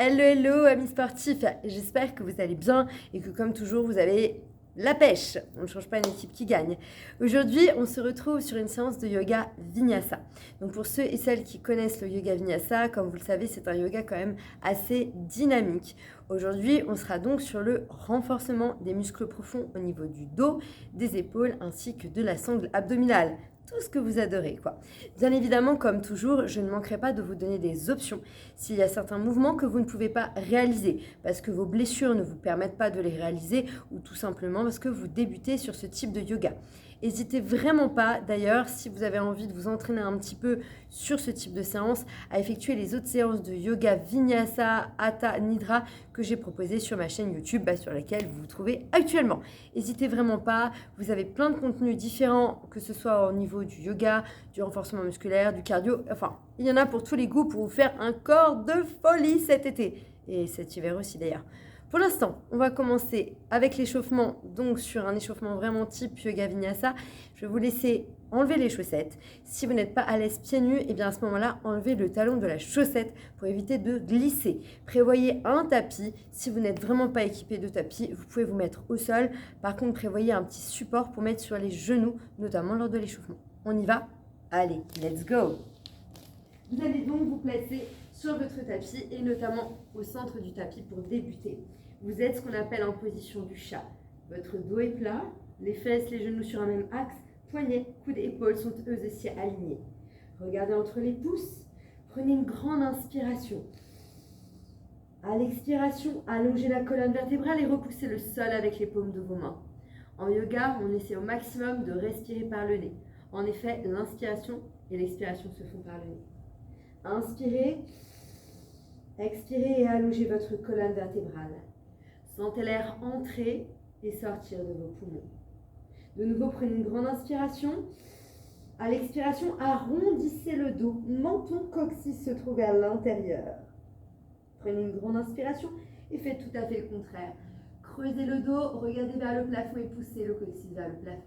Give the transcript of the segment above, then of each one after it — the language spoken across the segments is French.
Hello, hello amis sportifs, j'espère que vous allez bien et que comme toujours vous avez la pêche. On ne change pas une équipe qui gagne. Aujourd'hui, on se retrouve sur une séance de yoga Vinyasa. Donc pour ceux et celles qui connaissent le yoga Vinyasa, comme vous le savez, c'est un yoga quand même assez dynamique. Aujourd'hui, on sera donc sur le renforcement des muscles profonds au niveau du dos, des épaules ainsi que de la sangle abdominale. Tout ce que vous adorez, quoi. Bien évidemment, comme toujours, je ne manquerai pas de vous donner des options s'il y a certains mouvements que vous ne pouvez pas réaliser parce que vos blessures ne vous permettent pas de les réaliser ou tout simplement parce que vous débutez sur ce type de yoga. N'hésitez vraiment pas, d'ailleurs, si vous avez envie de vous entraîner un petit peu sur ce type de séance, à effectuer les autres séances de yoga Vinyasa, Hatha, Nidra que j'ai proposées sur ma chaîne YouTube sur laquelle vous vous trouvez actuellement. N'hésitez vraiment pas, vous avez plein de contenus différents, que ce soit au niveau du yoga, du renforcement musculaire, du cardio, enfin, il y en a pour tous les goûts pour vous faire un corps de folie cet été et cet hiver aussi d'ailleurs. Pour l'instant, on va commencer avec l'échauffement, donc sur un échauffement vraiment type yoga vinyasa. Je vais vous laisser enlever les chaussettes. Si vous n'êtes pas à l'aise pieds nus, et bien à ce moment-là, enlevez le talon de la chaussette pour éviter de glisser. Prévoyez un tapis. Si vous n'êtes vraiment pas équipé de tapis, vous pouvez vous mettre au sol. Par contre, prévoyez un petit support pour mettre sur les genoux, notamment lors de l'échauffement. On y va? Allez, let's go! Vous allez donc vous placer sur votre tapis et notamment au centre du tapis pour débuter. Vous êtes ce qu'on appelle en position du chat. Votre dos est plat, les fesses, les genoux sur un même axe, poignets, coudes et épaules sont eux aussi alignés. Regardez entre les pouces, prenez une grande inspiration. À l'expiration, allongez la colonne vertébrale et repoussez le sol avec les paumes de vos mains. En yoga, on essaie au maximum de respirer par le nez. En effet, l'inspiration et l'expiration se font par le nez. Inspirez, expirez et allongez votre colonne vertébrale. Sentez l'air entrer et sortir de vos poumons. De nouveau, prenez une grande inspiration. À l'expiration, arrondissez le dos. Menton, coccyx se trouve à l'intérieur. Prenez une grande inspiration et faites tout à fait le contraire. Creusez le dos, regardez vers le plafond et poussez le coccyx vers le plafond.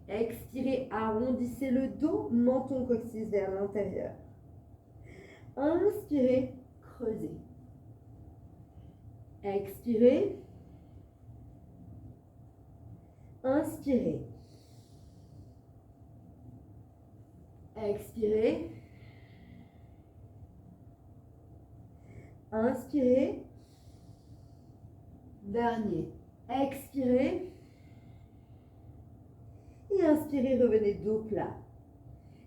Expirez, arrondissez le dos. Menton, coccyx vers l'intérieur. Inspirez, creusez. Expirez. Inspirez. Expirez. Inspirez. Dernier. Expirez. Et inspirez, revenez dos plat.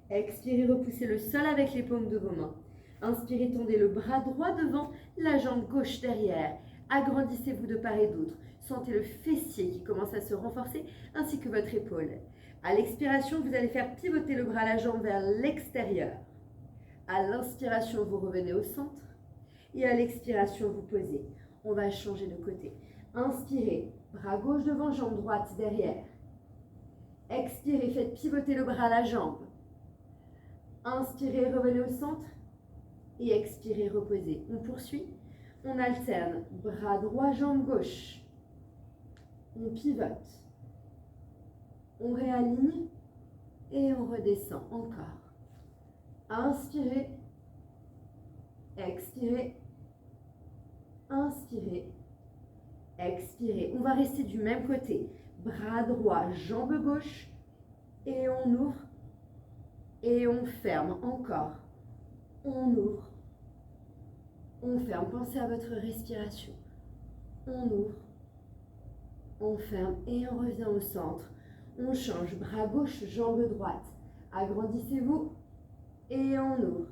Expirez, repoussez le sol avec les paumes de vos mains. Inspirez, tendez le bras droit devant, la jambe gauche derrière. Agrandissez-vous de part et d'autre. Sentez le fessier qui commence à se renforcer, ainsi que votre épaule. À l'expiration, vous allez faire pivoter le bras, la jambe vers l'extérieur. À l'inspiration, vous revenez au centre. Et à l'expiration, vous posez. On va changer de côté. Inspirez, bras gauche devant, jambe droite derrière. Expirez, faites pivoter le bras, la jambe. Inspirez, revenez au centre. Et expirez, reposez. On poursuit. On alterne. Bras droit, jambe gauche. On pivote. On réaligne. Et on redescend. Encore. Inspirez. Expirez. Inspirez. Expirez. On va rester du même côté. Bras droit, jambe gauche. Et on ouvre. Et on ferme. Encore. On ouvre. On ferme. Pensez à votre respiration. On ouvre. On ferme et on revient au centre. On change. Bras gauche, jambe droite. Agrandissez-vous. Et on ouvre.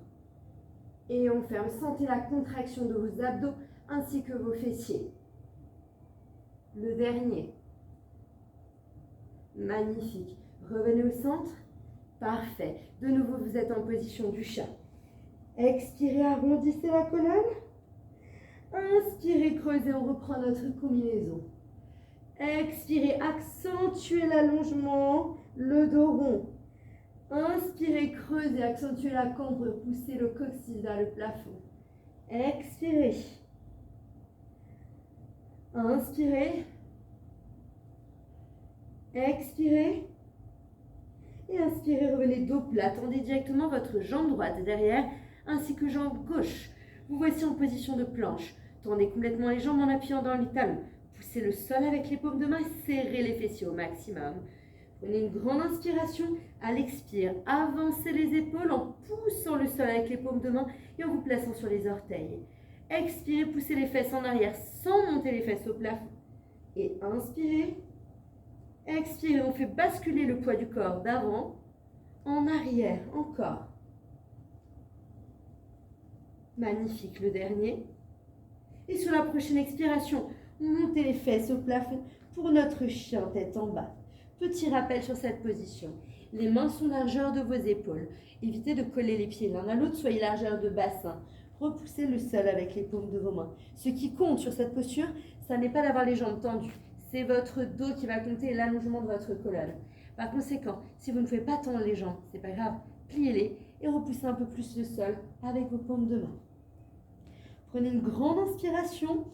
Et on ferme. Sentez la contraction de vos abdos ainsi que vos fessiers. Le dernier. Magnifique. Revenez au centre. Parfait. De nouveau, vous êtes en position du chat. Expirez, arrondissez la colonne. Inspirez, creusez, on reprend notre combinaison. Expirez, accentuez l'allongement, le dos rond. Inspirez, creusez, accentuez la cambre, poussez le coccyx vers le plafond. Expirez. Inspirez. Expirez. Et inspirez, revenez dos plat. Tendez directement votre jambe droite derrière ainsi que jambe gauche. Vous voici en position de planche. Tendez complètement les jambes en appuyant dans les talons. Poussez le sol avec les paumes de main et serrez les fessiers au maximum. Prenez une grande inspiration. À l'expire, avancez les épaules en poussant le sol avec les paumes de main et en vous plaçant sur les orteils. Expirez, poussez les fesses en arrière sans monter les fesses au plafond. Et inspirez. Expirez, on fait basculer le poids du corps d'avant en arrière, encore. Magnifique, le dernier. Et sur la prochaine expiration, montez les fesses au plafond pour notre chien tête en bas. Petit rappel sur cette position. Les mains sont largeur de vos épaules. Évitez de coller les pieds l'un à l'autre, soyez largeur de bassin. Repoussez le sol avec les paumes de vos mains. Ce qui compte sur cette posture, ça n'est pas d'avoir les jambes tendues. C'est votre dos qui va compter et l'allongement de votre colonne. Par conséquent, si vous ne pouvez pas tendre les jambes, c'est pas grave, pliez-les et repoussez un peu plus le sol avec vos paumes de main. Prenez une grande inspiration.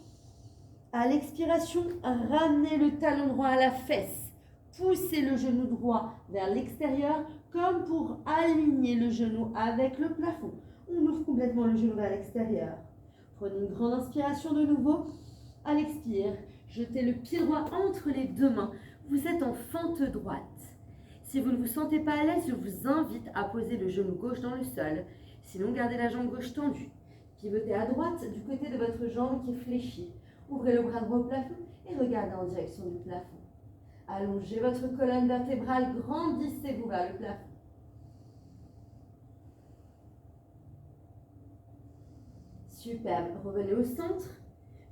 À l'expiration, ramenez le talon droit à la fesse. Poussez le genou droit vers l'extérieur comme pour aligner le genou avec le plafond. On ouvre complètement le genou vers l'extérieur. Prenez une grande inspiration de nouveau. À l'expire, jetez le pied droit entre les deux mains. Vous êtes en fente droite. Si vous ne vous sentez pas à l'aise, je vous invite à poser le genou gauche dans le sol. Sinon, gardez la jambe gauche tendue. Pivotez à droite du côté de votre jambe qui est fléchie. Ouvrez le bras droit au plafond et regardez en direction du plafond. Allongez votre colonne vertébrale, grandissez-vous vers le plafond. Superbe. Revenez au centre.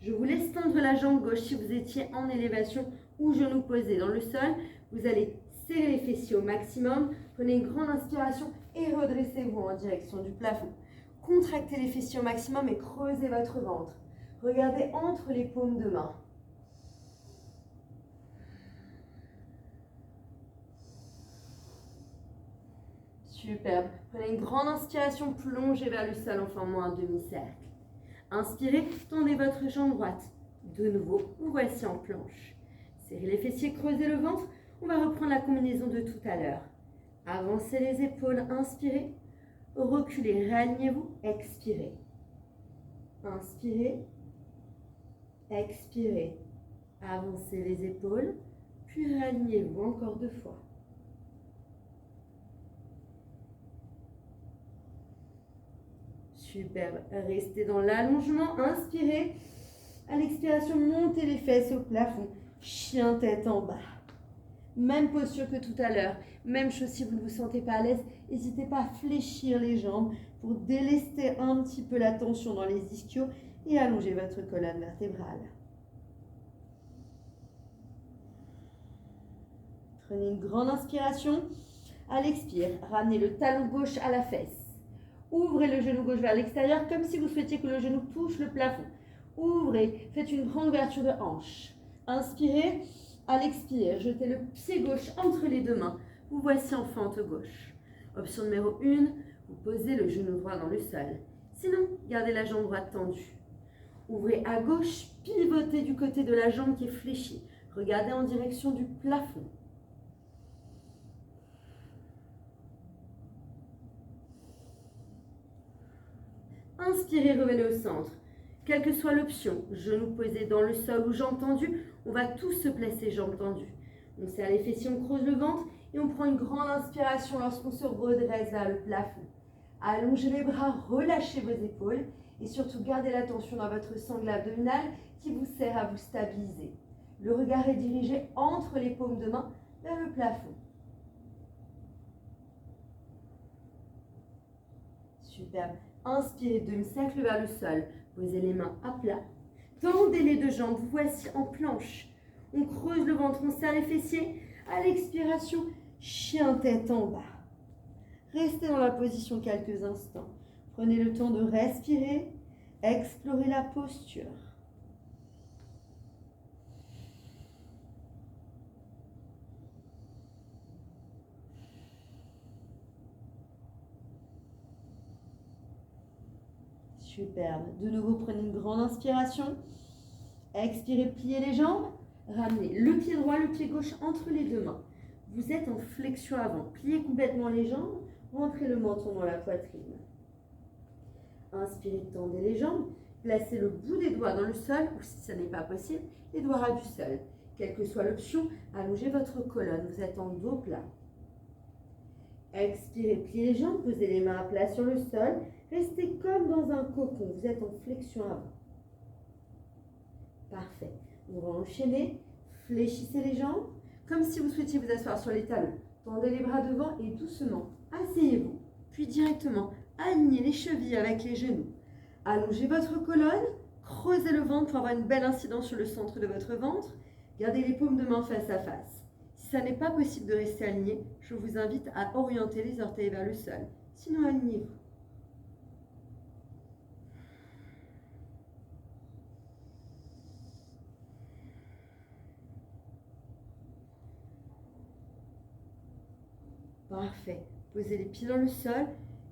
Je vous laisse tendre la jambe gauche si vous étiez en élévation ou genou posé dans le sol. Vous allez serrer les fessiers au maximum. Prenez une grande inspiration et redressez-vous en direction du plafond. Contractez les fessiers au maximum et creusez votre ventre. Regardez entre les paumes de main. Superbe. Prenez une grande inspiration, plongez vers le sol en formant un demi-cercle. Inspirez, tendez votre jambe droite. De nouveau, vous voici en planche. Serrez les fessiers, creusez le ventre. On va reprendre la combinaison de tout à l'heure. Avancez les épaules, inspirez. Reculez, réalignez-vous, expirez. Inspirez. Expirez. Avancez les épaules, puis réalignez-vous encore 2 fois. Superbe. Restez dans l'allongement. Inspirez. À l'expiration, montez les fesses au plafond. Chien tête en bas. Même posture que tout à l'heure. Même chose si vous ne vous sentez pas à l'aise. N'hésitez pas à fléchir les jambes pour délester un petit peu la tension dans les ischios et allonger votre colonne vertébrale. Prenez une grande inspiration. À l'expire, ramenez le talon gauche à la fesse. Ouvrez le genou gauche vers l'extérieur comme si vous souhaitiez que le genou touche le plafond. Ouvrez, faites une grande ouverture de hanche. Inspirez, à l'expire, jetez le pied gauche entre les deux mains. Vous voici en fente gauche. Option numéro 1, vous posez le genou droit dans le sol. Sinon, gardez la jambe droite tendue. Ouvrez à gauche, pivotez du côté de la jambe qui est fléchie. Regardez en direction du plafond. Inspirez, revenez au centre. Quelle que soit l'option, genoux posés dans le sol ou jambes tendues, on va tous se placer jambes tendues. On serre les fessiers, on creuse le ventre et on prend une grande inspiration lorsqu'on se redresse vers le plafond. Allongez les bras, relâchez vos épaules et surtout gardez l'attention dans votre sangle abdominale qui vous sert à vous stabiliser. Le regard est dirigé entre les paumes de main vers le plafond. Superbe. Inspirez, demi-cercle vers le sol. Posez les mains à plat. Tendez les deux jambes. Vous voici en planche. On creuse le ventre, on serre les fessiers. À l'expiration, chien tête en bas. Restez dans la position quelques instants. Prenez le temps de respirer. Explorez la posture. Superbe. De nouveau, prenez une grande inspiration. Expirez, pliez les jambes. Ramenez le pied droit, le pied gauche entre les deux mains. Vous êtes en flexion avant. Pliez complètement les jambes. Rentrez le menton dans la poitrine. Inspirez, tendez les jambes. Placez le bout des doigts dans le sol ou si ce n'est pas possible, les doigts ras du sol. Quelle que soit l'option, allongez votre colonne. Vous êtes en dos plat. Expirez, pliez les jambes, posez les mains à plat sur le sol. Restez comme dans un cocon. Vous êtes en flexion avant. Parfait. On va enchaîner. Fléchissez les jambes. Comme si vous souhaitiez vous asseoir sur les talons. Tendez les bras devant et doucement, asseyez-vous. Puis directement, alignez les chevilles avec les genoux. Allongez votre colonne. Creusez le ventre pour avoir une belle incidence sur le centre de votre ventre. Gardez les paumes de main face à face. Si ça n'est pas possible de rester aligné, je vous invite à orienter les orteils vers le sol. Sinon, alignez-vous. Parfait. Posez les pieds dans le sol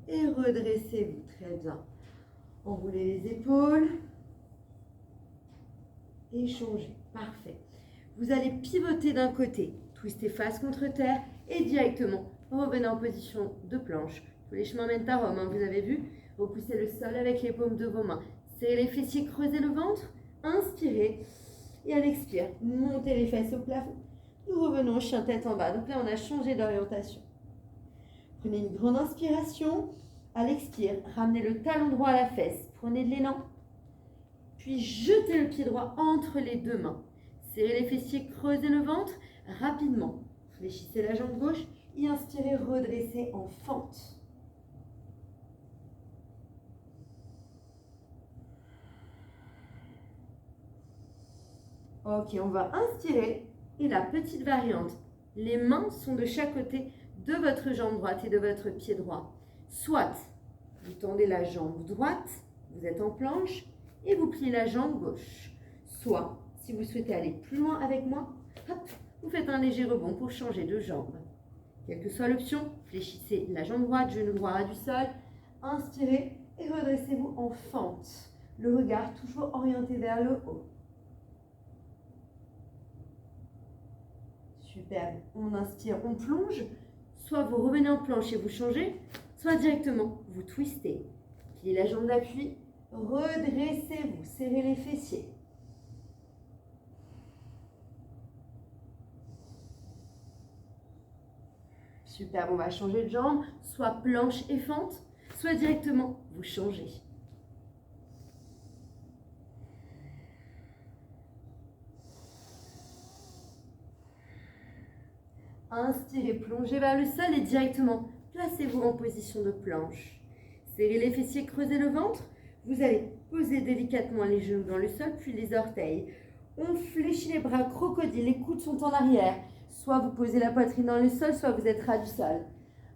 et redressez-vous. Très bien. Enroulez les épaules. Et changez. Parfait. Vous allez pivoter d'un côté, twister face contre terre et directement revenez en position de planche. Tous les chemins mènent à Rome, hein, vous avez vu. Repoussez le sol avec les paumes de vos mains. Serrez les fessiers, creusez le ventre. Inspirez. Et à l'expire, montez les fesses au plafond. Nous revenons au chien tête en bas. Donc là, on a changé d'orientation. Prenez une grande inspiration. À l'expire, ramenez le talon droit à la fesse. Prenez de l'élan. Puis jetez le pied droit entre les deux mains. Serrez les fessiers, creusez le ventre. Rapidement, fléchissez la jambe gauche et inspirez, redressez en fente. Ok, on va inspirer. Et la petite variante. Les mains sont de chaque côté de votre jambe droite et de votre pied droit. Soit vous tendez la jambe droite, vous êtes en planche, et vous pliez la jambe gauche. Soit, si vous souhaitez aller plus loin avec moi, hop, vous faites un léger rebond pour changer de jambe. Quelle que soit l'option, fléchissez la jambe droite, genou droit ras du sol, inspirez et redressez-vous en fente. Le regard toujours orienté vers le haut. Super, on inspire, on plonge. Soit vous revenez en planche et vous changez, soit directement vous twistez. Pliez la jambe d'appui, redressez-vous, serrez les fessiers. Super, on va changer de jambe, soit planche et fente, soit directement vous changez. Inspirez, plongez vers le sol et directement placez-vous en position de planche. Serrez les fessiers, creusez le ventre. Vous allez poser délicatement les genoux dans le sol, puis les orteils. On fléchit les bras, crocodile, les coudes sont en arrière. Soit vous posez la poitrine dans le sol, soit vous êtes ras du sol.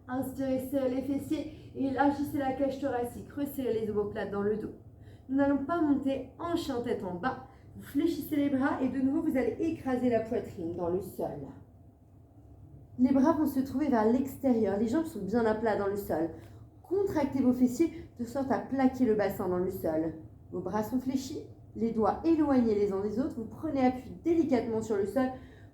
Inspirez, serrez les fessiers et élargissez la cage thoracique. Resserrez les omoplates dans le dos. Nous n'allons pas monter en chien tête en bas. Vous fléchissez les bras et de nouveau vous allez écraser la poitrine dans le sol. Les bras vont se trouver vers l'extérieur. Les jambes sont bien à plat dans le sol. Contractez vos fessiers de sorte à plaquer le bassin dans le sol. Vos bras sont fléchis, les doigts éloignés les uns des autres. Vous prenez appui délicatement sur le sol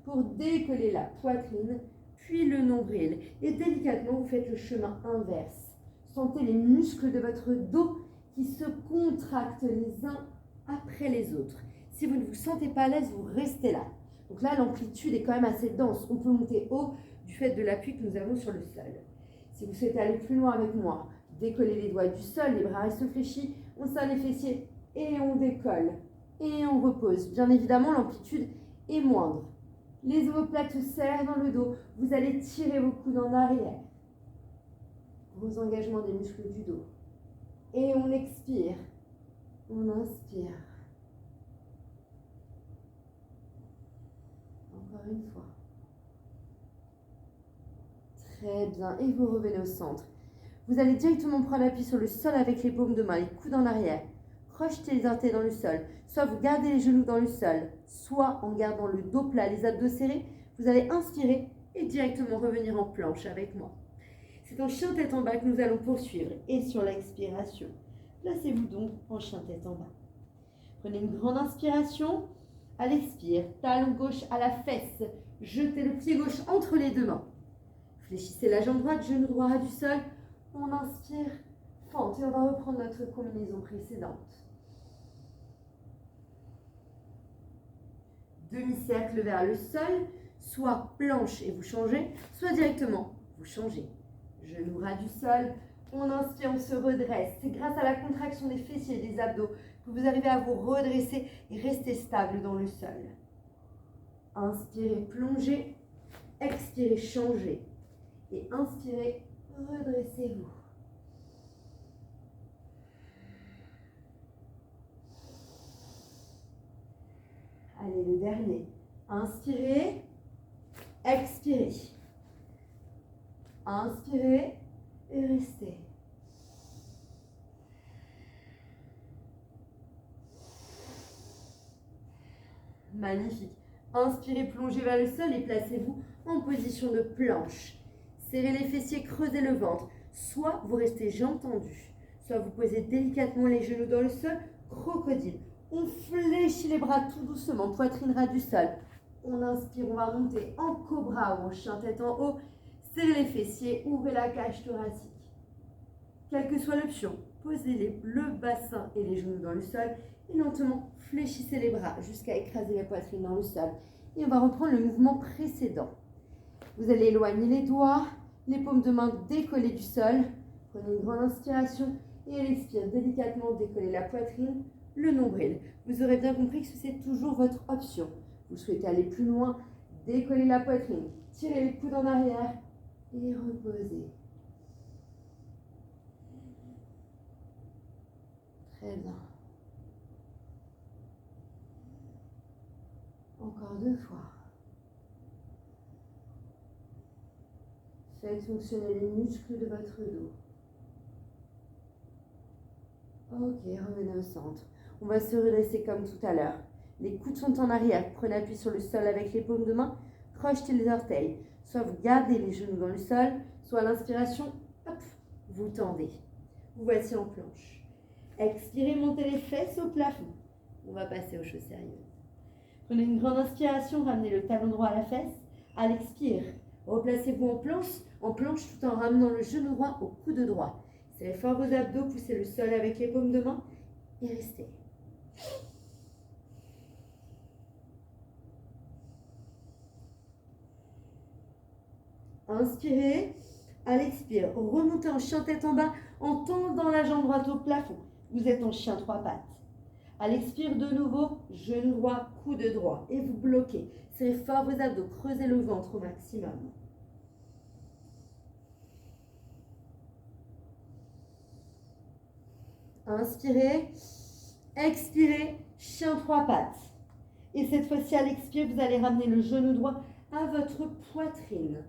pour décoller la poitrine, puis le nombril. Et délicatement, vous faites le chemin inverse. Sentez les muscles de votre dos qui se contractent les uns après les autres. Si vous ne vous sentez pas à l'aise, vous restez là. Donc là, l'amplitude est quand même assez dense. On peut monter haut du fait de l'appui que nous avons sur le sol. Si vous souhaitez aller plus loin avec moi, décollez les doigts du sol, les bras restent fléchis, on serre les fessiers et on décolle. Et on repose. Bien évidemment, l'amplitude est moindre. Les omoplates se serrent dans le dos. Vous allez tirer vos coudes en arrière. Gros engagement des muscles du dos. Et on expire. On inspire. Encore une fois. Très bien. Et vous revenez au centre. Vous allez directement prendre appui sur le sol avec les paumes de main, les coudes en arrière. Crochetez les orteils dans le sol. Soit vous gardez les genoux dans le sol, soit en gardant le dos plat, les abdos serrés, vous allez inspirer et directement revenir en planche avec moi. C'est en chien tête en bas que nous allons poursuivre. Et sur l'expiration, placez-vous donc en chien tête en bas. Prenez une grande inspiration. À l'expire, talon gauche à la fesse. Jetez le pied gauche entre les deux mains. Fléchissez la jambe droite, genou droit ras du sol. On inspire, Fente. Et on va reprendre notre combinaison précédente. Demi-cercle vers le sol, soit planche et vous changez, soit directement vous changez. Genou ras du sol, on inspire, on se redresse. C'est grâce à la contraction des fessiers et des abdos que vous arrivez à vous redresser et rester stable dans le sol. Inspirez, plongez, expirez, changez. Et inspirez, redressez-vous. Allez, le dernier. Inspirez, expirez. Inspirez et restez. Magnifique. Inspirez, plongez vers le sol et placez-vous en position de planche. Serrez les fessiers, creusez le ventre. Soit vous restez jambes tendues, soit vous posez délicatement les genoux dans le sol, crocodile. On fléchit les bras tout doucement, poitrine ras du sol. On inspire, on va monter en cobra ou en chien tête en haut. Serrez les fessiers, ouvrez la cage thoracique. Quelle que soit l'option, posez le bassin et les genoux dans le sol et lentement fléchissez les bras jusqu'à écraser la poitrine dans le sol. Et on va reprendre le mouvement précédent. Vous allez éloigner les doigts, les paumes de main décollées du sol. Prenez une grande inspiration et à l'expire, délicatement décollez la poitrine, le nombril. Vous aurez bien compris que c'est toujours votre option. Vous souhaitez aller plus loin, décollez la poitrine, tirez les coudes en arrière et reposez. Très bien. Encore 2 fois. Faites fonctionner les muscles de votre dos. Ok, revenez au centre. On va se redresser comme tout à l'heure. Les coudes sont en arrière. Prenez appui sur le sol avec les paumes de main. Crochetez les orteils. Soit vous gardez les genoux dans le sol, soit à l'inspiration, hop, vous tendez. Vous voici en planche. Expirez, montez les fesses au plafond. On va passer aux choses sérieuses. Prenez une grande inspiration, ramenez le talon droit à la fesse. À l'expire, replacez-vous en planche tout en ramenant le genou droit au coude droit. Serrez fort vos abdos, poussez le sol avec les paumes de main et restez. Inspirez, à l'expire, remontez en chien tête en bas en tendant la jambe droite au plafond. Vous êtes en chien 3 pattes. À l'expire de nouveau, genou droit, coude droit et vous bloquez. Serrez fort vos abdos, creusez le ventre au maximum. Inspirez, expirez, chien 3 pattes. Et cette fois-ci, à l'expire, vous allez ramener le genou droit à votre poitrine.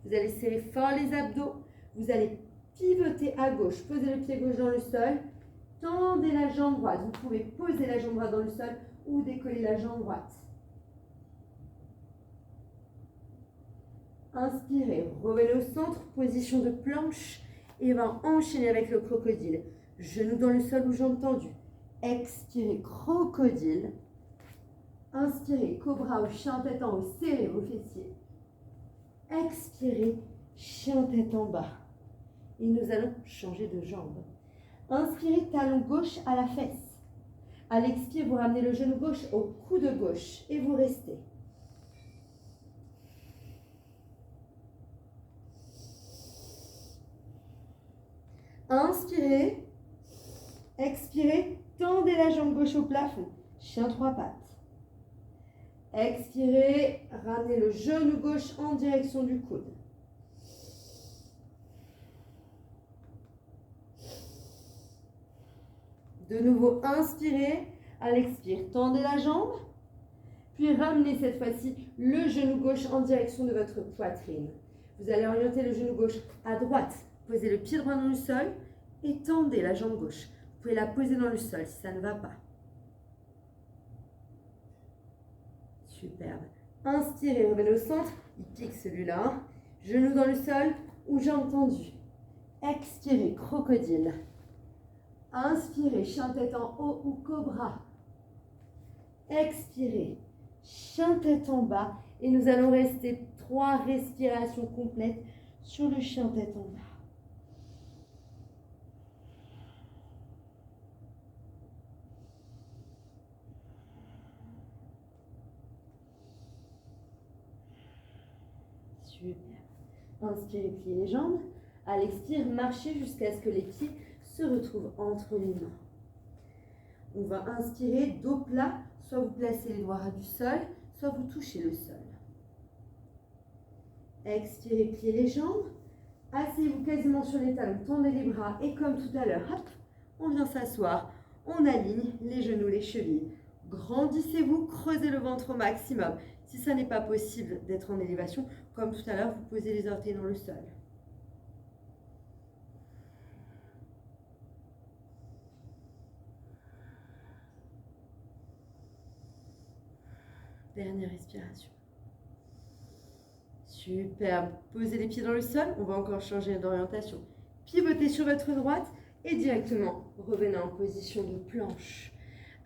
Vous allez serrer fort les abdos. Vous allez pivoter à gauche. Posez le pied gauche dans le sol. Tendez la jambe droite. Vous pouvez poser la jambe droite dans le sol ou décoller la jambe droite. Inspirez, revenez au centre, position de planche. Et on va enchaîner avec le crocodile. Genoux dans le sol ou jambes tendues. Expirez, crocodile. Inspirez, cobra ou chien tête en haut. Serrez vos fessiers. Expirez, chien tête en bas. Et nous allons changer de jambe. Inspirez, talon gauche à la fesse. À l'expire, vous ramenez le genou gauche au coude gauche et vous restez. Inspirez, expirez, tendez la jambe gauche au plafond. Chien 3 pattes. Expirez, ramenez le genou gauche en direction du coude. De nouveau, inspirez, à l'expire, tendez la jambe, puis ramenez cette fois-ci le genou gauche en direction de votre poitrine. Vous allez orienter le genou gauche à droite, posez le pied droit dans le sol et tendez la jambe gauche. Vous pouvez la poser dans le sol si ça ne va pas. Superbe. Inspirez, revenez au centre, il pique celui-là. Genou dans le sol ou jambes tendues. Expirez, crocodile. Inspirez, chien tête en haut ou cobra. Expirez, chien tête en bas. Et nous allons rester 3 respirations complètes sur le chien tête en bas. Super. Inspirez, pliez les jambes. À l'expire, marchez jusqu'à ce que les pieds se retrouvent entre les mains. On va inspirer, dos plat, soit vous placez les doigts ras du sol, soit vous touchez le sol. Expirez, pliez les jambes. Asseyez-vous quasiment sur les talons, tendez les bras et comme tout à l'heure, hop, on vient s'asseoir. On aligne les genoux, les chevilles. Grandissez-vous, creusez le ventre au maximum. Si ça n'est pas possible d'être en élévation, comme tout à l'heure, vous posez les orteils dans le sol. Dernière respiration. Superbe. Posez les pieds dans le sol. On va encore changer d'orientation. Pivotez sur votre droite et directement revenez en position de planche.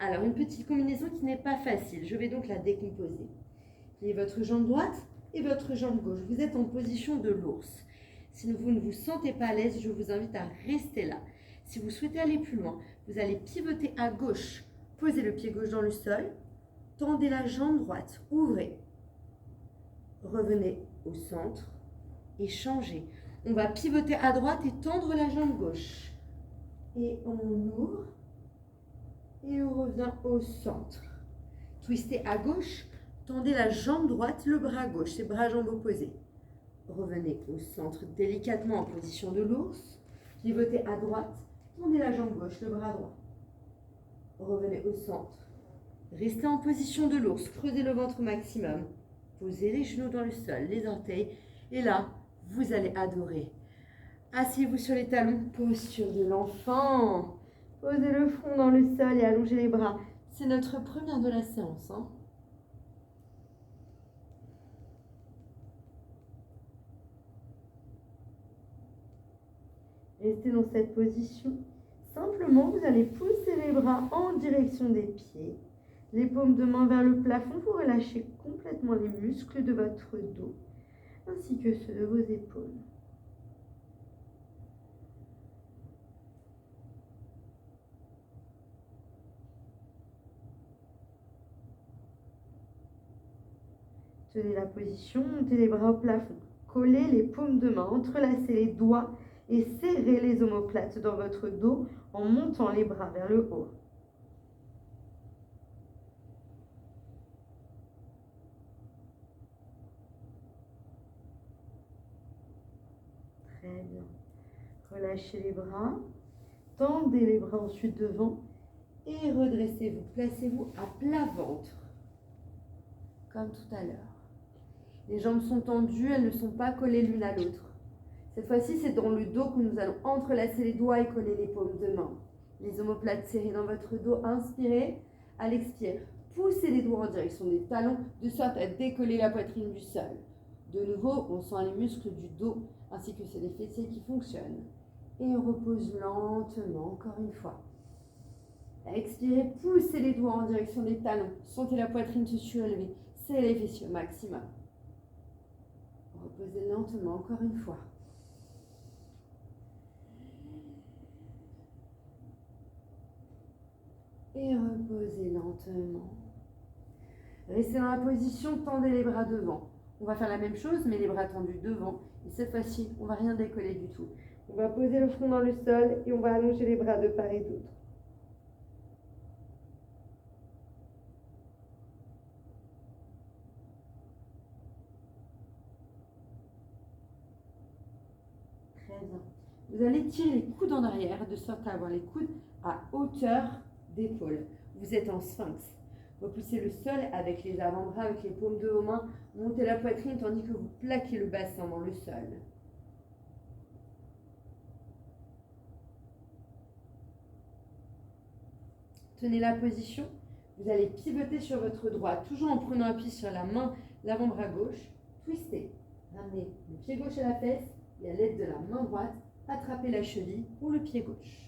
Alors, une petite combinaison qui n'est pas facile. Je vais donc la décomposer. Pliez votre jambe droite et votre jambe gauche. Vous êtes en position de l'ours. Si vous ne vous sentez pas à l'aise, je vous invite à rester là. Si vous souhaitez aller plus loin, vous allez pivoter à gauche. Posez le pied gauche dans le sol. Tendez la jambe droite. Ouvrez. Revenez au centre et changez. On va pivoter à droite et tendre la jambe gauche. Et on ouvre. Et on revient au centre. Twistez à gauche. Tendez la jambe droite, le bras gauche, les bras-jambes opposés. Revenez au centre délicatement en position de l'ours. Pivotez à droite. Tendez la jambe gauche, le bras droit. Revenez au centre. Restez en position de l'ours. Creusez le ventre au maximum. Posez les genoux dans le sol, les orteils. Et là, vous allez adorer. Asseyez-vous sur les talons. Posture de l'enfant. Posez le front dans le sol et allongez les bras. C'est notre première de la séance. Restez dans cette position. Simplement, vous allez pousser les bras en direction des pieds. Les paumes de main vers le plafond. Vous relâchez complètement les muscles de votre dos, ainsi que ceux de vos épaules. Tenez la position, montez les bras au plafond. Collez les paumes de main, entrelacez les doigts et serrez les omoplates dans votre dos en montant les bras vers le haut. Très bien. Relâchez les bras, tendez les bras ensuite devant et redressez-vous. Placez-vous à plat ventre, comme tout à l'heure. Les jambes sont tendues, elles ne sont pas collées l'une à l'autre. Cette fois-ci, c'est dans le dos que nous allons entrelacer les doigts et coller les paumes de main. Les omoplates serrées dans votre dos. Inspirez. À l'expire, poussez les doigts en direction des talons, de sorte à décoller la poitrine du sol. De nouveau, on sent les muscles du dos, ainsi que ceux des fessiers qui fonctionnent. Et on repose lentement, encore une fois. Expirez, poussez les doigts en direction des talons. Sentez la poitrine se surélever. Serrez les fessiers au maximum. Reposez lentement, encore une fois. Et reposez lentement. Restez dans la position, tendez les bras devant. On va faire la même chose, mais les bras tendus devant. Et cette fois-ci, on ne va rien décoller du tout. On va poser le front dans le sol et on va allonger les bras de part et d'autre. Très bien. Vous allez tirer les coudes en arrière de sorte à avoir les coudes à hauteur d'épaule. Vous êtes en sphinx. Repoussez le sol avec les avant-bras, avec les paumes de vos mains. Montez la poitrine tandis que vous plaquez le bassin dans le sol. Tenez la position. Vous allez pivoter sur votre droite, toujours en prenant appui sur la main, l'avant-bras gauche. Twistez. Ramenez le pied gauche à la fesse et à l'aide de la main droite, attrapez la cheville ou le pied gauche.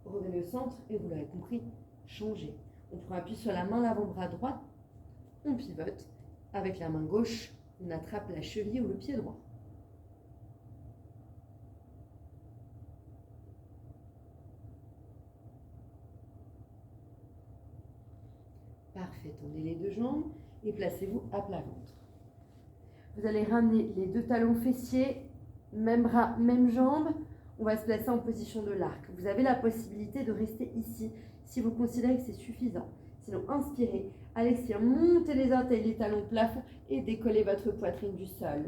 Revenez au centre et vous l'avez compris, changez. On prend appui sur la main, l'avant-bras droit, on pivote. Avec la main gauche, on attrape la cheville ou le pied droit. Parfait, tendez les deux jambes et placez-vous à plat ventre. Vous allez ramener les deux talons fessiers, même bras, même jambes. On va se placer en position de l'arc. Vous avez la possibilité de rester ici si vous considérez que c'est suffisant. Sinon, inspirez. À l'expire, montez les orteils, les talons plafond et décollez votre poitrine du sol.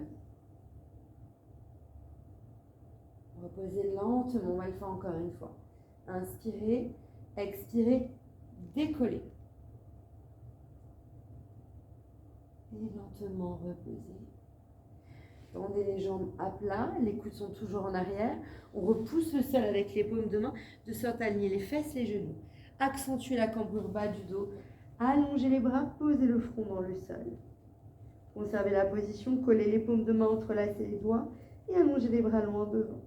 Reposez lentement, on va le faire encore une fois. Inspirez, expirez, décollez. Et lentement reposez. Tendez les jambes à plat, les coudes sont toujours en arrière. On repousse le sol avec les paumes de main, de sorte à aligner les fesses, les genoux. Accentuez la cambrure bas du dos. Allongez les bras, posez le front dans le sol. Conservez la position, collez les paumes de main, entrelacez les doigts et allongez les bras loin devant.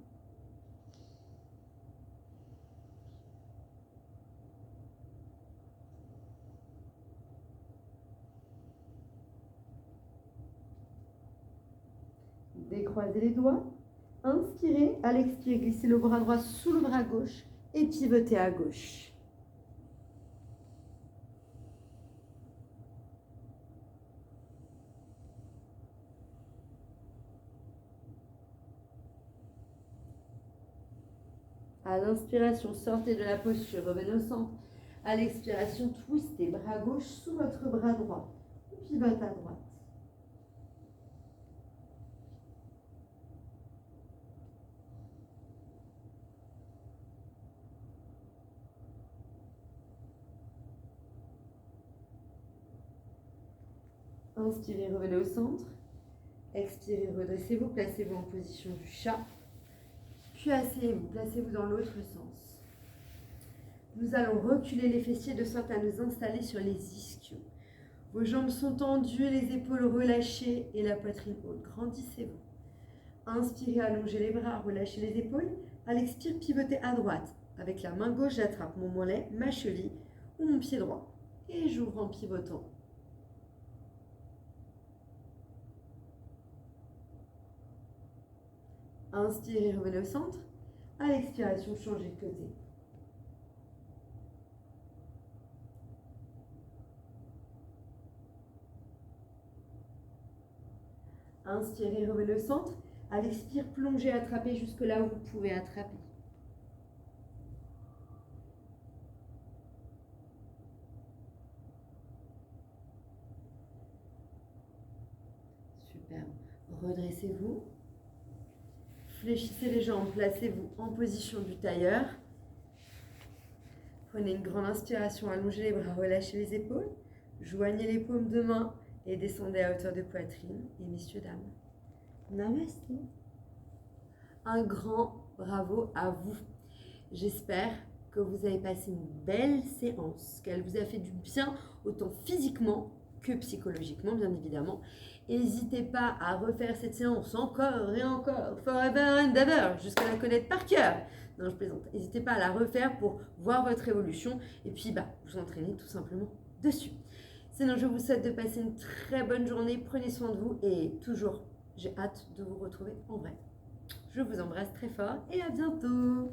Décroisez les doigts. Inspirez, à l'expire, glissez le bras droit sous le bras gauche et pivotez à gauche. À l'inspiration, sortez de la posture, revenez au centre. À l'expiration, twistez bras gauche sous votre bras droit. Pivote à droite. Inspirez, revenez au centre. Expirez, redressez-vous, placez-vous en position du chat. Puis asseyez-vous, placez-vous dans l'autre sens. Nous allons reculer les fessiers de sorte à nous installer sur les ischios. Vos jambes sont tendues, les épaules relâchées et la poitrine haute. Grandissez-vous. Inspirez, allongez les bras, relâchez les épaules. À l'expire, pivotez à droite. Avec la main gauche, j'attrape mon mollet, ma cheville ou mon pied droit. Et j'ouvre en pivotant. Inspirez, revenez au centre. À l'expiration, changez de côté. Inspirez, revenez au centre. À l'expire, plongez, attrapez jusque là où vous pouvez attraper. Superbe. Redressez-vous. Fléchissez les jambes, placez-vous en position du tailleur. Prenez une grande inspiration, allongez les bras, relâchez les épaules. Joignez les paumes de main et descendez à hauteur de poitrine. Et messieurs, dames, namasté. Un grand bravo à vous. J'espère que vous avez passé une belle séance, qu'elle vous a fait du bien autant physiquement que psychologiquement, bien évidemment. N'hésitez pas à refaire cette séance encore et encore, forever and ever, jusqu'à la connaître par cœur. Non, je plaisante. N'hésitez pas à la refaire pour voir votre évolution et puis vous entraîner tout simplement dessus. Sinon, je vous souhaite de passer une très bonne journée. Prenez soin de vous et toujours, j'ai hâte de vous retrouver en vrai. Je vous embrasse très fort et à bientôt.